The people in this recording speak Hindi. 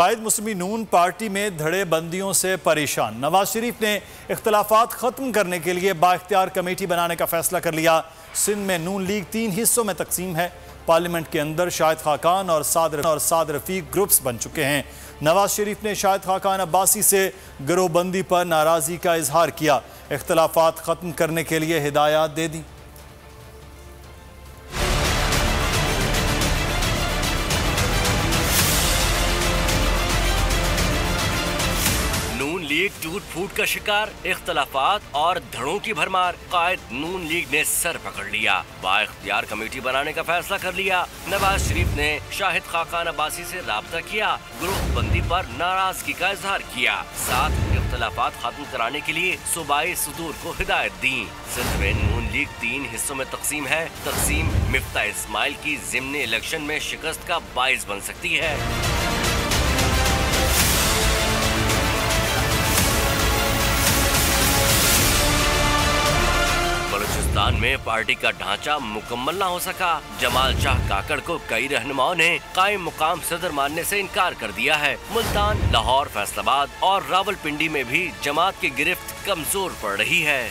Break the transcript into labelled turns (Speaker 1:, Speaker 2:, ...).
Speaker 1: कायद मुस्लिम नून पार्टी में धड़ेबंदियों से परेशान। नवाज शरीफ ने इख्तलाफात खत्म करने के लिए बाइख्तियार कमेटी बनाने का फैसला कर लिया। सिंध में नून लीग 3 हिस्सों में तकसीम है। पार्लियामेंट के अंदर शाहिद खाकान और साद रफीक ग्रुप्स बन चुके हैं। नवाज शरीफ ने शाहिद खाकान अब्बासी से गिरोहबंदी पर नाराजगी का इजहार किया। इख्तलाफात खत्म करने के लिए हिदायत दे दी।
Speaker 2: लीग टूट फूट का शिकार, इख्तलाफात और धड़ों की भरमार। कायद नून लीग ने सर पकड़ लिया, बाइख्तियार कमेटी बनाने का फैसला कर लिया। नवाज शरीफ ने शाहिद खाकान अब्बासी से राब्ता किया, ग्रुपबंदी पर नाराजगी का इजहार किया। साथ इख्तलाफात खत्म कराने के लिए सूबाई सदूर को हिदायत दी। सिंध में नून लीग 3 हिस्सों में तकसीम है। तकसीम मिफ्ता इस्माइल की ज़िमनी इलेक्शन में शिकस्त का बाइस बन सकती है। बलूचिस्तान में पार्टी का ढांचा मुकम्मल न हो सका। जमाल शाह काकड़ को कई रहनुमाओं ने कायम मुकाम सदर मानने से इनकार कर दिया है। मुल्तान, लाहौर, फैसलाबाद और रावलपिंडी में भी जमात की गिरफ्त कमजोर पड़ रही है।